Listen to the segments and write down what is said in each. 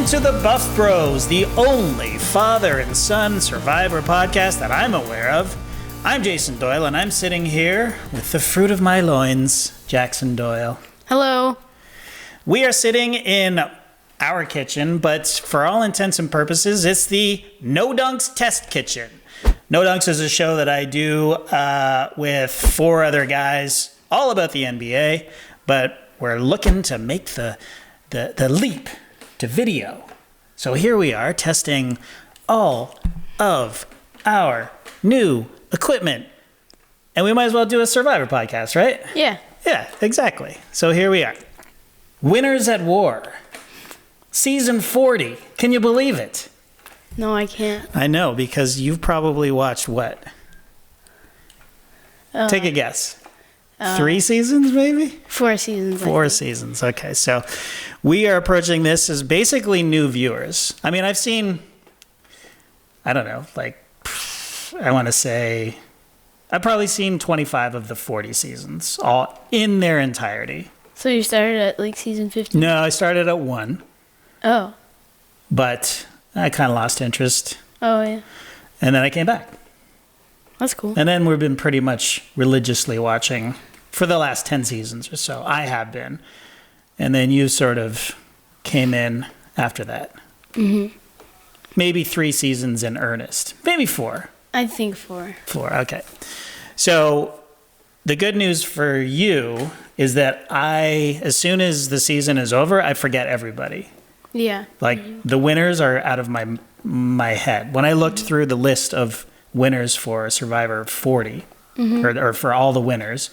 to the Buff Bros, the only father and son Survivor podcast that I'm aware of. I'm Jason Doyle, and I'm sitting here with the fruit of my loins, Jackson Doyle. Hello. We are sitting in our kitchen, but for all intents and purposes, it's the No Dunks Test Kitchen. No Dunks is a show that I do with four other guys, all about the NBA, but we're looking to make the leap to video. So here we are testing all of our new equipment. And we might as well do a Survivor podcast, right? Yeah. Yeah, exactly. So here we are. Winners at War. Season 40. Can you believe it? No, I can't. I know, because you've probably watched what? Take a guess. 3 seasons, maybe? 4 seasons. 4 seasons. Okay, so we are approaching this as basically new viewers. I mean, I've seen, I don't know, like, I want to say, I've probably seen 25 of the 40 seasons, all in their entirety. So you started at like season 15? No, I started at 1, Oh. but I kind of lost interest, Oh, yeah. and then I came back. That's cool. And then we've been pretty much religiously watching for the last 10 seasons or so. I have been. And then you sort of came in after that. Mm-hmm. Maybe 3 seasons in earnest. Maybe 4. I think 4. 4, okay. So the good news for you is that as soon as the season is over, I forget everybody. Yeah. Like, the winners are out of my head. When I looked through the list of winners for Survivor 40, or for all the winners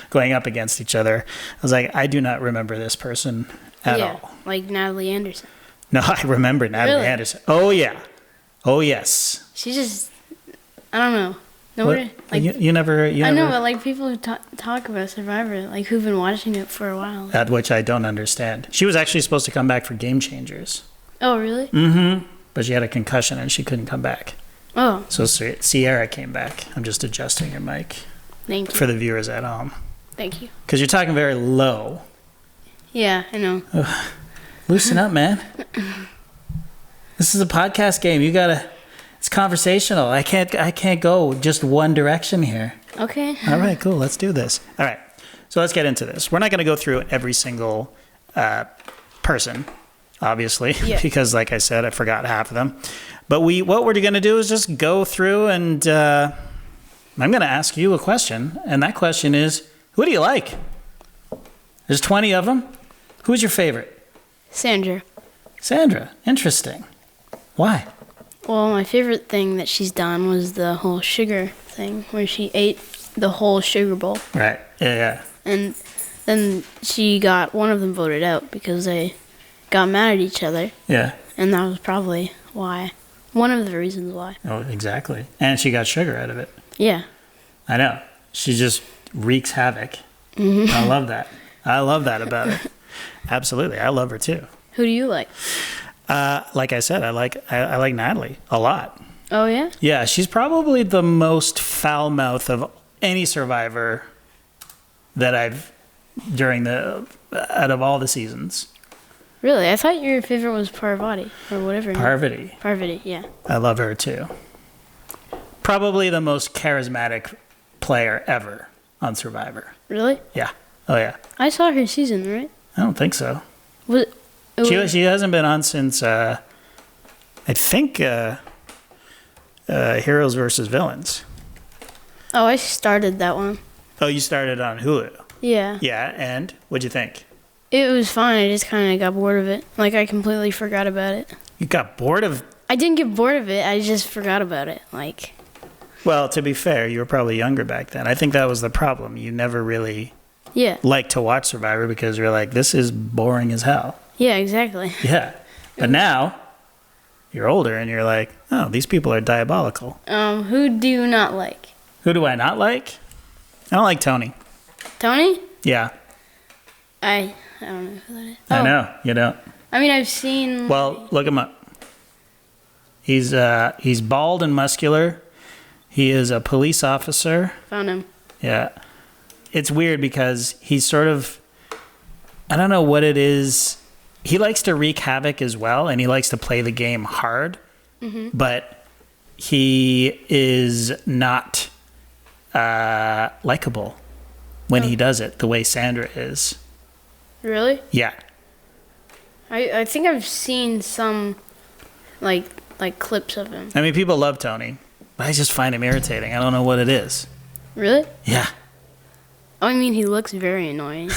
going up against each other, I was like, I do not remember this person at all. Like Natalie Anderson. No, I remember Natalie Really? Anderson. Oh, yeah. Oh, yes. She just, I don't know. Nobody, What? You never... I know, but like people who talk about Survivor, like who've been watching it for a while. That which I don't understand. She was actually supposed to come back for Game Changers. Oh, really? Mm-hmm. But she had a concussion and she couldn't come back. Oh, So Sierra came back. I'm just adjusting your mic thank you. for the viewers at home. Thank you. Because you're talking very low. Yeah, I know. Loosen up, man. This is a podcast game. It's conversational. I can't go just one direction here. Okay. All right, cool. Let's do this. All right. So let's get into this. We're not going to go through every single person, obviously, Yeah. because like I said, I forgot half of them. But what we're going to do is just go through and I'm going to ask you a question. And that question is, who do you like? There's 20 of them. Who's your favorite? Sandra. Sandra. Interesting. Why? Well, my favorite thing that she's done was the whole sugar thing, where she ate the whole sugar bowl. Right. Yeah. And then she got one of them voted out because they got mad at each other. Yeah. And that was probably why. One of the reasons why. Oh, exactly. And she got sugar out of it. Yeah. I know. She just wreaks havoc. Mm-hmm. I love that. I love that about her. Absolutely. I love her too. Who do you like? Like I said, I like Natalie a lot. Oh, yeah? Yeah, she's probably the most foul-mouthed of any Survivor that I've out of all the seasons. Really? I thought your favorite was Parvati or whatever. Parvati. Parvati, yeah. I love her too. Probably the most charismatic player ever on Survivor. Really? Yeah. Oh, yeah. I saw her season, right? I don't think so. Was She hasn't been on since, I think, Heroes versus Villains. Oh, I started that one. Oh, you started on Hulu. Yeah. Yeah, and what'd you think? It was fun. I just kind of got bored of it. Like, I completely forgot about it. You got bored of... I didn't get bored of it. I just forgot about it. Like... Well, to be fair, you were probably younger back then. I think that was the problem. You never really Yeah. liked to watch Survivor because you're like, this is boring as hell. Yeah, exactly. Yeah. But now, you're older and you're like, oh, these people are diabolical. Who do you not like? Who do I not like? I don't like Tony. Tony? Yeah. I don't know who that is. I know. You don't. I mean, I've seen... Well, look him up. He's bald and muscular. He is a police officer. Found him. Yeah. It's weird because he's sort of, I don't know what it is he likes to wreak havoc as well, and he likes to play the game hard, but he is not likable when he does it the way Sandra is. Really? Yeah. I think I've seen some like clips of him. I mean, people love Tony, but I just find him irritating. I don't know what it is. Really? Yeah. I mean, he looks very annoying.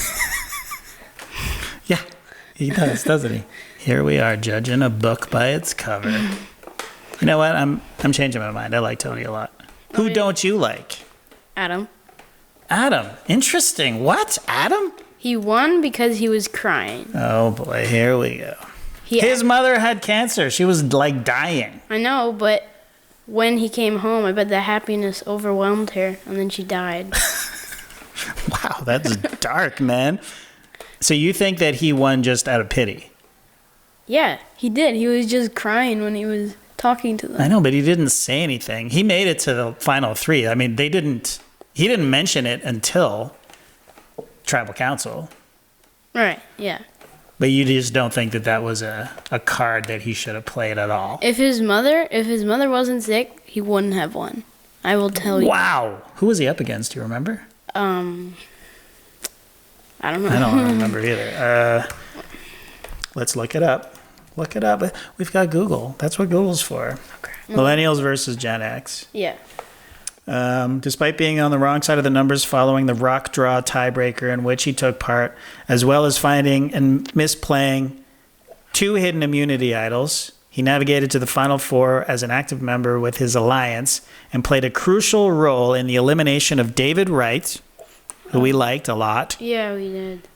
Yeah, he does, doesn't he? Here we are judging a book by its cover. You know what? I'm changing my mind. I like Tony a lot. Who yeah. don't you like? Adam. Adam. Interesting. What? Adam? He won because he was crying. Oh boy, here we go. His mother had cancer. She was like dying. I know, but when he came home, I bet the happiness overwhelmed her, and then she died. Wow, that's dark, man. So you think that he won just out of pity? Yeah, he did. He was just crying when he was talking to them. I know, but he didn't say anything. He made it to the final three. I mean, he didn't mention it until Tribal Council. Right, yeah. But you just don't think that was a card that he should have played at all? If his mother wasn't sick, he wouldn't have won. I will tell you. Wow. Who was he up against? Do you remember? I don't know. I don't remember either. Let's look it up. Look it up. We've got Google. That's what Google's for. Okay. Millennials versus Gen X. Yeah. Despite being on the wrong side of the numbers following the rock draw tiebreaker in which he took part, as well as finding and misplaying 2 hidden immunity idols, he navigated to the final 4 as an active member with his alliance and played a crucial role in the elimination of David Wright, who we liked a lot. Yeah, we did.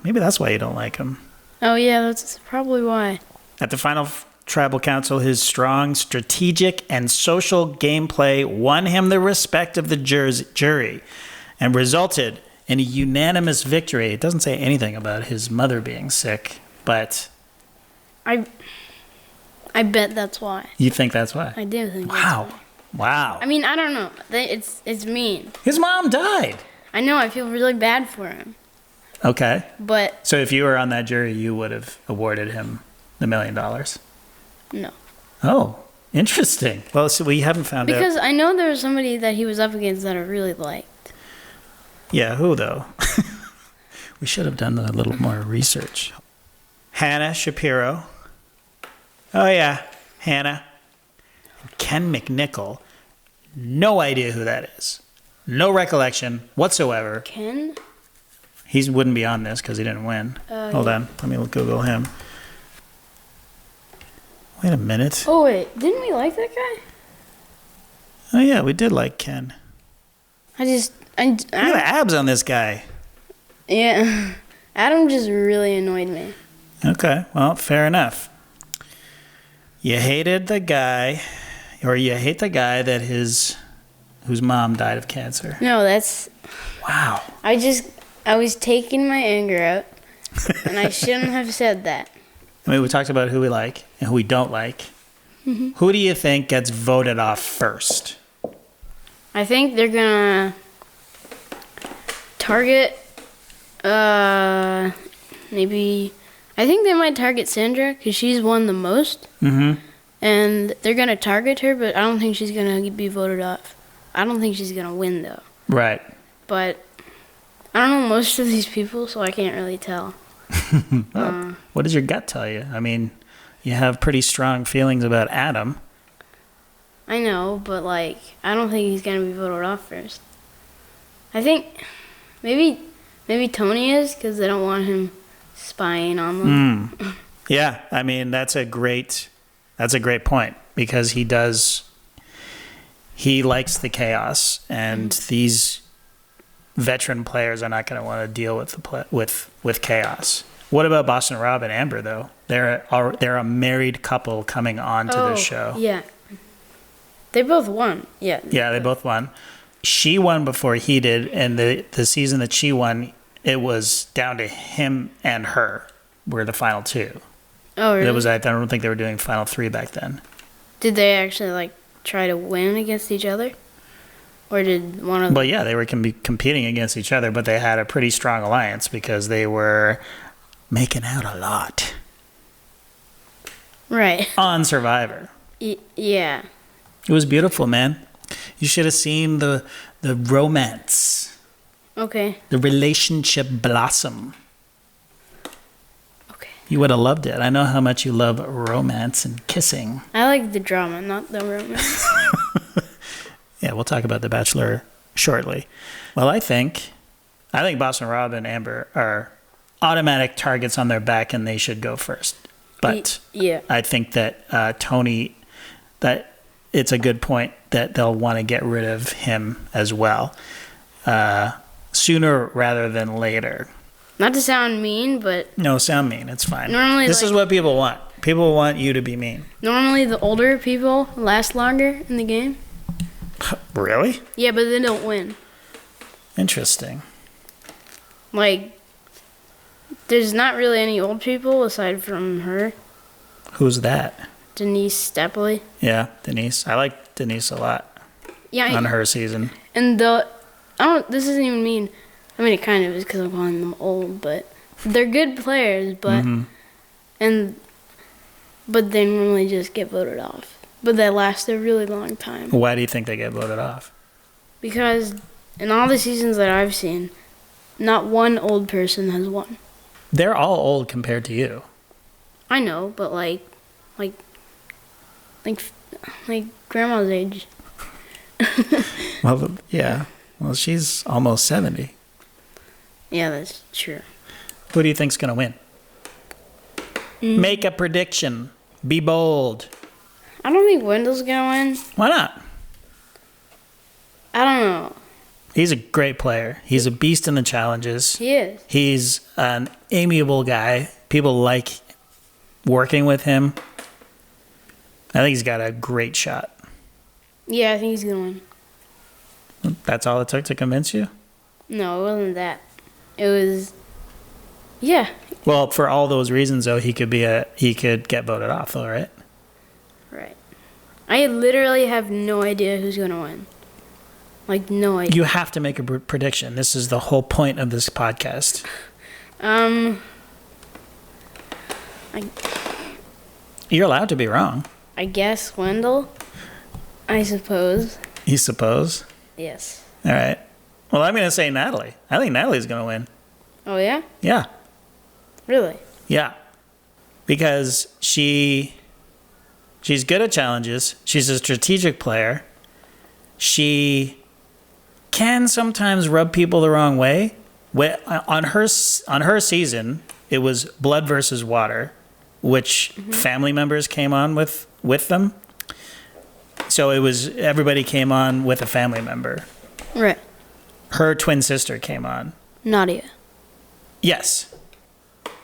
Maybe that's why you don't like him. Oh, yeah, that's probably why. At the final Tribal Council, his strong strategic and social gameplay won him the respect of the jury and resulted in a unanimous victory. It doesn't say anything about his mother being sick, but I bet that's why. you think that's why? I do think Wow. that's why. Wow. I mean, I don't know. It's mean. His mom died. I know, I feel really bad for him. Okay. But So if you were on that jury, you would have awarded him the $1 million. no. Oh, interesting. Well, so we haven't found out. Because I know there was somebody that he was up against that I really liked. Yeah, who though? We should have done a little more research. Hannah Shapiro. Oh yeah, Hannah. Ken McNichol. No idea who that is. No recollection whatsoever. Ken? He wouldn't be on this because he didn't win. Hold on, let me Google him. Wait a minute. Oh, wait. Didn't we like that guy? Oh yeah, we did like Ken. Look at the abs on this guy. Yeah. Adam just really annoyed me. Okay, well, fair enough. You hated the guy, or you hate the guy that whose mom died of cancer. No, that's... Wow. I was taking my anger out, and I shouldn't have said that. I mean, we talked about who we like and who we don't like. Mm-hmm. Who do you think gets voted off first? I think they're gonna target, maybe... I think they might target Sandra, because she's won the most. Mm-hmm. And they're gonna target her, but I don't think she's gonna be voted off. I don't think she's gonna win, though. Right. But I don't know most of these people, so I can't really tell. Well, what does your gut tell you? I mean, you have pretty strong feelings about Adam. I know, but I don't think he's gonna be voted off first. I think maybe Tony is, because they don't want him spying on them. Yeah, I mean that's a great point, because he likes the chaos, and these veteran players are not going to want to deal with chaos. What about Boston Rob and Amber though? They're a married couple coming on to the show. Yeah, they both won. Yeah. Yeah, they both won. She won before he did, and the season that she won, it was down to him and her were the final 2. Oh, really? I don't think they were doing final 3 back then. Did they actually try to win against each other, or did one of them? Well, yeah, they were competing against each other, but they had a pretty strong alliance because they were making out a lot Right. on Survivor. Yeah. It was beautiful, man. You should have seen the romance, Okay. the relationship blossom. Okay. You would have loved it. I know how much you love romance and kissing. I like the drama, not the romance. Yeah, we'll talk about The Bachelor shortly. Well, I think Boston Rob and Amber are automatic targets on their back, and they should go first. But Yeah. I think that Tony, that it's a good point that they'll want to get rid of him as well, sooner rather than later. Not to sound mean, but No, sound mean. It's fine. Normally, this is what people want. People want you to be mean. normally the older people last longer in the game. Really? Yeah, but they don't win. Interesting. Like, there's not really any old people aside from her, Who's that? Denise Stapley. Yeah, Denise. I like Denise a lot Yeah, on her season. and this isn't even mean. I mean, it kind of is because I'm calling them old, but they're good players, but but they normally just get voted off. But they last a really long time. Why do you think they get voted off? Because in all the seasons that I've seen, not one old person has won. They're all old compared to you. I know, but like grandma's age. Well, yeah. Well, she's almost 70. Yeah, that's true. Who do you think's going to win? Make a prediction. Be bold. I don't think Wendell's gonna win. Why not? I don't know. He's a great player. He's a beast in the challenges. He is. He's an amiable guy. People like working with him. I think he's got a great shot. Yeah, I think he's gonna win. That's all it took to convince you? No, it wasn't that. It was. Yeah. Well, for all those reasons, though, he could get voted off, though, right? Right. I literally have no idea who's gonna win. Like, no idea. You have to make a prediction. This is the whole point of this podcast. You're allowed to be wrong. I guess Wendell. I suppose. You suppose? Yes. All right. Well, I'm going to say Natalie. I think Natalie's going to win. Oh yeah? Yeah. Really? Yeah. Because she's good at challenges. She's a strategic player. She can sometimes rub people the wrong way. On her season, it was blood versus water, which family members came on with them. So it was everybody came on with a family member. Right. Her twin sister came on. Nadia. Yes.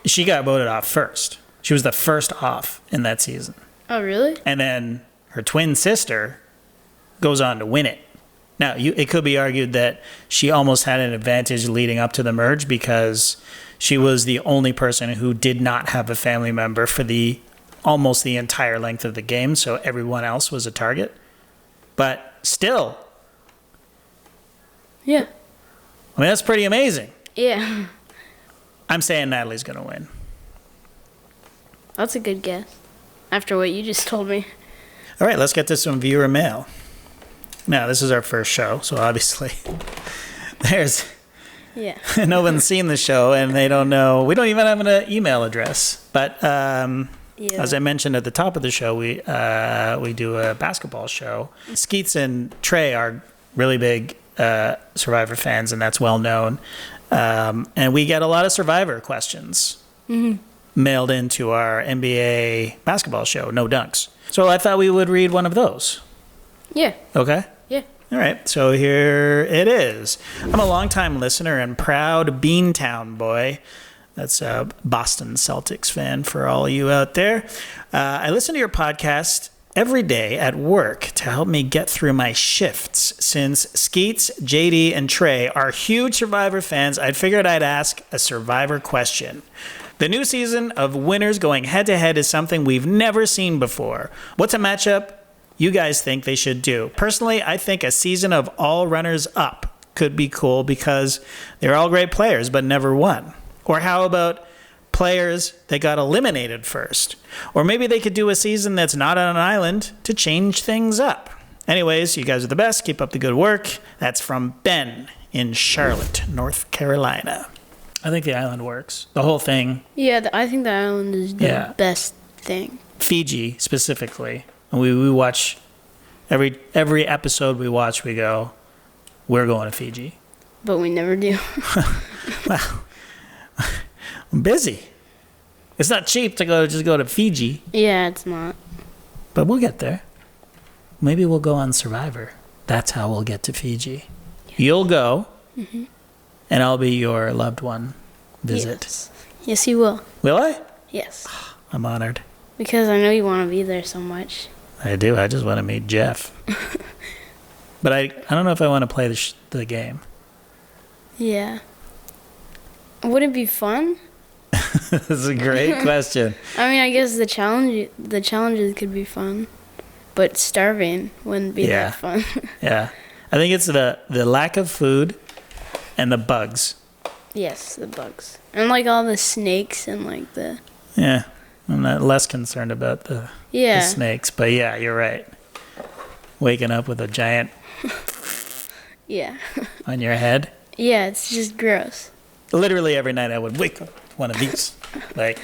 She got voted off first. She was the first off in that season. Oh really? And then her twin sister goes on to win it. Now, it could be argued that she almost had an advantage leading up to the merge because she was the only person who did not have a family member for almost the entire length of the game, so everyone else was a target. But still, Yeah. I mean, that's pretty amazing. Yeah. I'm saying Natalie's going to win. That's a good guess. After what you just told me. All right, let's get to some viewer mail. Now, this is our first show, so obviously there's Yeah. no one's seen the show and they don't know. We don't even have an email address. But Yeah. as I mentioned at the top of the show, we do a basketball show. Skeets and Trey are really big Survivor fans, and that's well known. And we get a lot of Survivor questions mailed into our NBA basketball show, No Dunks. So I thought we would read one of those. Yeah. Okay? Yeah. All right, so here it is. I'm a longtime listener and proud Beantown boy. That's a Boston Celtics fan for all you out there. I listen to your podcast every day at work to help me get through my shifts. Since Skeets, JD, and Trey are huge Survivor fans, I figured I'd ask a Survivor question. The new season of winners going head-to-head is something we've never seen before. What's a matchup you guys think they should do? Personally, I think a season of all runners up could be cool because they're all great players but never won. Or how about players that got eliminated first. Or maybe they could do a season that's not on an island to change things up. Anyways, you guys are the best. Keep up the good work. That's from Ben in Charlotte, North Carolina. I think the island works. The whole thing. Yeah, I think the island is the Yeah. best thing. Fiji specifically. And we watch every episode we watch, we go, we're going to Fiji. But we never do. Well, I'm busy. It's not cheap to just go to Fiji, Yeah, it's not. but we'll get there. Maybe we'll go on Survivor. That's how we'll get to Fiji. You'll go, and I'll be your loved one visit. Yes. Yes, you will. Will I? Yes. I'm honored. Because I know you want to be there so much. I do. I just want to meet Jeff. But I don't know if I want to play the game. Yeah. Would it be fun? This is a great question. I mean, I guess the challenges could be fun, but starving wouldn't be Yeah. that fun. Yeah. I think it's the lack of food and the bugs. Yes, the bugs. And like all the snakes and like the... Yeah. I'm not less concerned about the Yeah. snakes, but yeah, you're right. Waking up with a giant Yeah. on your head. Yeah, it's just gross. Literally every night I would wake up with one of these. Like,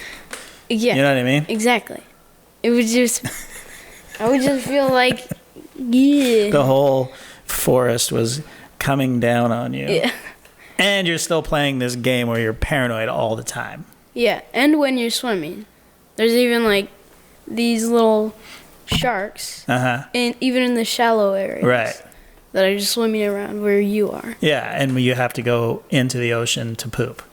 Yeah. you know what I mean? Exactly. It would just... I would just feel like... Yeah. The whole forest was coming down on you. Yeah. And you're still playing this game where you're paranoid all the time. Yeah, and when you're swimming. There's even like these little sharks, Uh-huh. and even in the shallow areas. Right. That are just swimming around where you are. Yeah, and you have to go into the ocean to poop.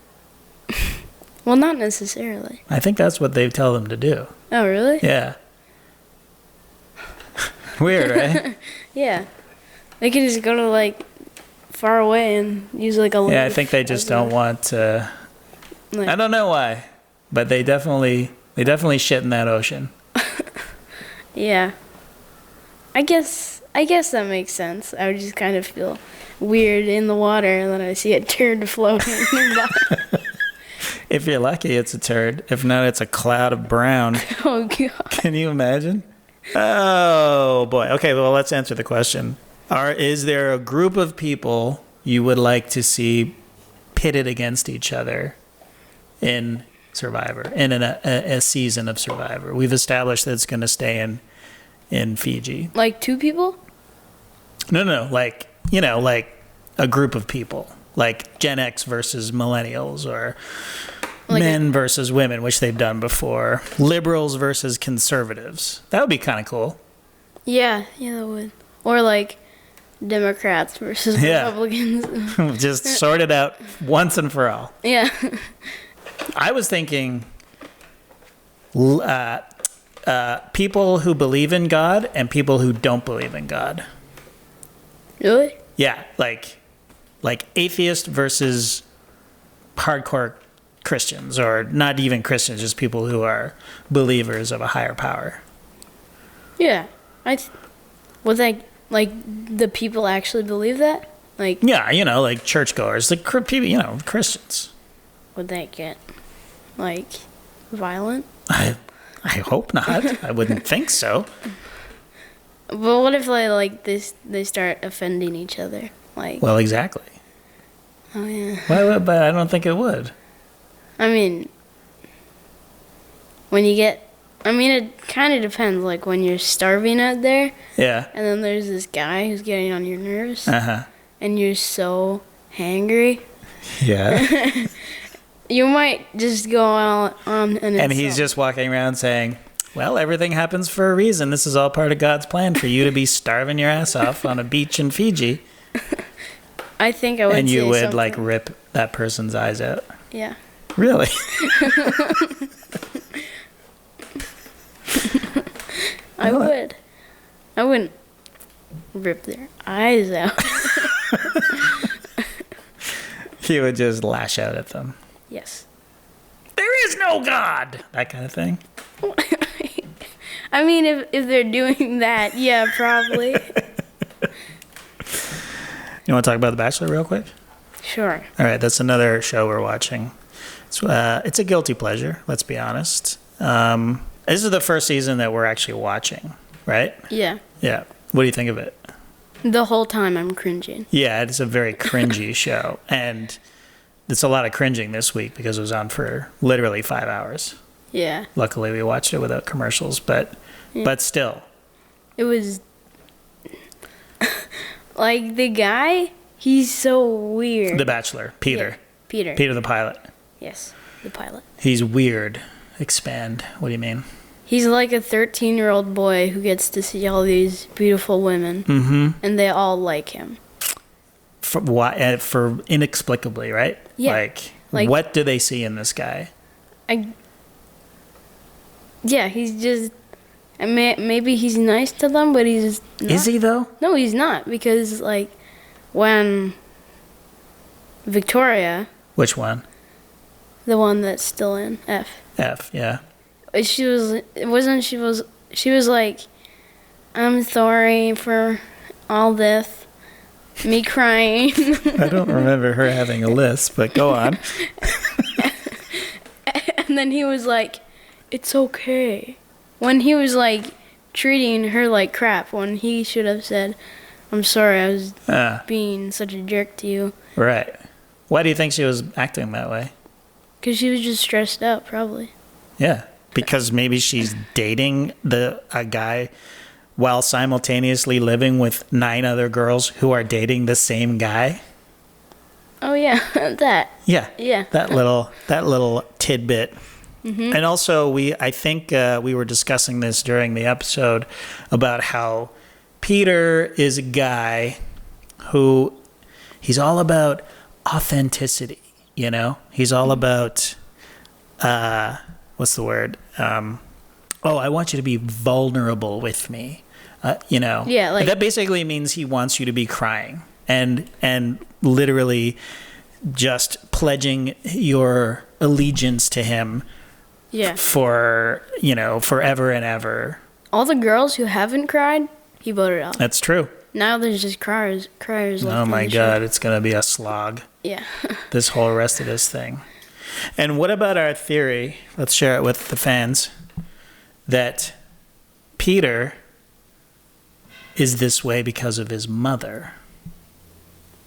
Well, not necessarily. I think that's what they tell them to do. Oh, really? Yeah. Weird, right? Yeah. They could just go to like far away and use like a Yeah, I lift think they just as a- don't want to. like- I don't know why, but they definitely shit in that ocean. Yeah. I guess that makes sense. I would just kind of feel weird in the water and then I see a turd floating nearby. If you're lucky, it's a turd. If not, it's a cloud of brown. Oh, God. Can you imagine? Oh boy. Okay, well, let's answer the question. Is there a group of people you would like to see pitted against each other in Survivor, in a season of Survivor? We've established that it's going to stay in Fiji. Like 2 people? No, like, you know, like a group of people, like Gen X versus millennials, or Like men versus women, which they've done before, liberals versus conservatives. That would be kind of cool. Yeah, that would. Or like Democrats versus Yeah. Republicans. Just sort it out once and for all. Yeah. I was thinking people who believe in God and people who don't believe in God. Really? Yeah, like atheist versus hardcore Christians, or not even Christians, just people who are believers of a higher power. Yeah. Would that, like, the people actually believe that? Like, Yeah, you know, like churchgoers, like people, you know, Christians. would that get, like, violent? I hope not. I wouldn't think so. But what if, like they start offending each other? Like, Well, exactly. oh, yeah. But I don't think it would. I mean, when you get... I mean, it kind of depends. Like, when you're starving out there, Yeah. and then there's this guy who's getting on your nerves, Uh-huh. and you're so hangry, Yeah. you might just go on an And he's insult. just walking around saying, well, everything happens for a reason. This is all part of God's plan for you to be starving your ass off on a beach in Fiji. I think I would And you say would, something. like, rip that person's eyes out. Yeah. Really? I would. I wouldn't rip their eyes out. You would just lash out at them. Yes. There is no God! That kind of thing. I mean, if they're doing that, yeah, probably. You want to talk about The Bachelor real quick? Sure. All right, that's another show we're watching. It's a guilty pleasure. Let's be honest. This is the first season that we're actually watching, right? Yeah. Yeah. What do you think of it? The whole time I'm cringing. Yeah, it's a very cringy show, and it's a lot of cringing this week because it was on for literally 5 hours. Yeah. Luckily, we watched it without commercials, but still. It was like the guy, he's so weird. The Bachelor, Peter. Yeah. Peter the pilot. Yes, the pilot. He's weird. Expand. What do you mean? He's like a 13-year-old boy who gets to see all these beautiful women, and they all like him. For why? For inexplicably, right? Yeah. Like, what do they see in this guy? Yeah, he's just. Maybe he's nice to them, but he's not. Is he though? No, he's not, because like when Victoria, Which one? the one that's still in F, Yeah. she was like, I'm sorry for all this, me crying. I don't remember her having a list, but go on. And then he was like, it's okay. When he was like treating her like crap, when he should have said, I'm sorry, I was being such a jerk to you. Right. Why do you think she was acting that way? Because she was just stressed out, probably. Yeah. Because maybe she's dating a guy while simultaneously living with 9 other girls who are dating the same guy. Oh yeah, that. Yeah. Yeah. That little tidbit. Mm-hmm. And also, I think we were discussing this during the episode about how Peter is a guy who he's all about authenticity. You know, he's all about what's the word? I want you to be vulnerable with me. You know, yeah, like that basically means he wants you to be crying and literally just pledging your allegiance to him. Yeah. For, forever and ever. All the girls who haven't cried, he voted off. That's true. Now there's just criers left. Oh my God, it's going to be a slog. Yeah. This whole rest of this thing. And what about our theory? Let's share it with the fans. That Peter is this way because of his mother.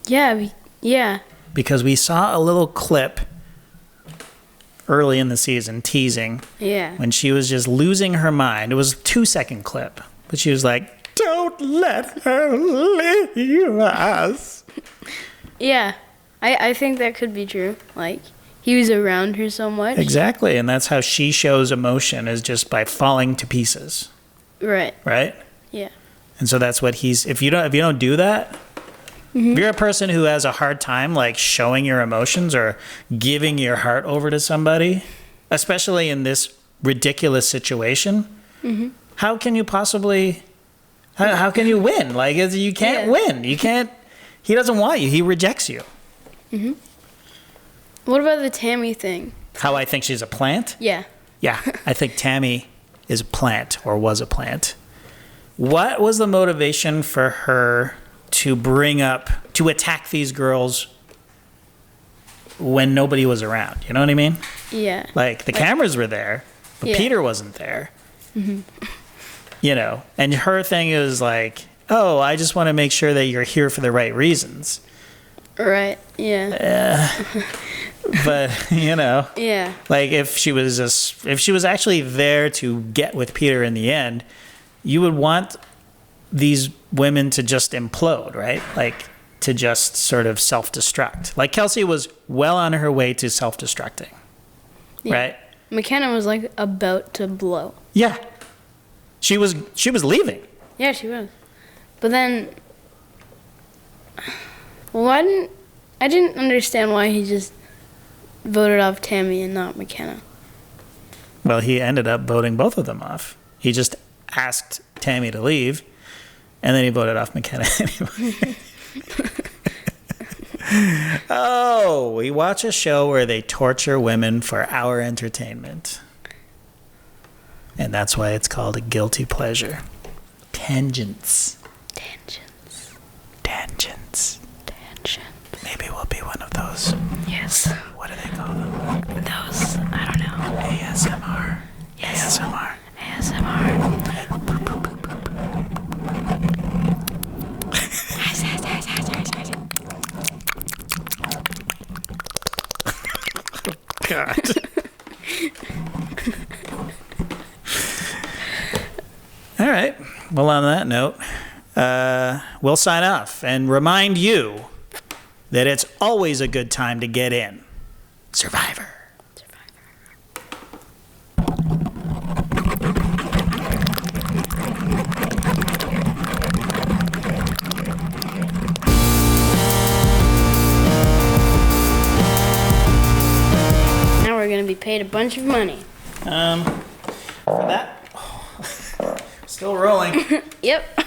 Yeah. Yeah. Because we saw a little clip early in the season teasing when she was just losing her mind. It was a 2-second clip, but she was like, don't let her leave us. Yeah, I think that could be true. Like, he was around her so much. Exactly, and that's how she shows emotion, is just by falling to pieces. Right. Yeah. And so that's what if you don't do that, if you're a person who has a hard time like showing your emotions or giving your heart over to somebody, especially in this ridiculous situation, how can you possibly, how can you win? Like, you can't win. You can't, he doesn't want you. He rejects you. What about the Tammy thing? How I think she's a plant? Yeah. Yeah, I think Tammy is a plant or was a plant. What was the motivation for her to attack these girls when nobody was around? You know what I mean? Yeah. Like, the cameras were there, but Peter wasn't there. You know, and her thing is like, oh, I just want to make sure that you're here for the right reasons. Right. Yeah. But, you know. Yeah. Like, if she was actually there to get with Peter in the end, you would want these women to just implode, right? Like, to just sort of self-destruct. Like, Kelsey was well on her way to self-destructing, right? McKenna was like about to blow. Yeah. She was leaving. Yeah, she was. But then, I didn't understand why he just voted off Tammy and not McKenna. Well, he ended up voting both of them off. He just asked Tammy to leave, and then he voted off McKenna anyway. Oh, we watch a show where they torture women for our entertainment. And that's why it's called a guilty pleasure. Tangents. Maybe we'll be one of those. Yes. What do they call them? God. All right. Well, on that note, we'll sign off and remind you that it's always a good time to get in. Survivor. Now we're gonna be paid a bunch of money. For that, still rolling. Yep.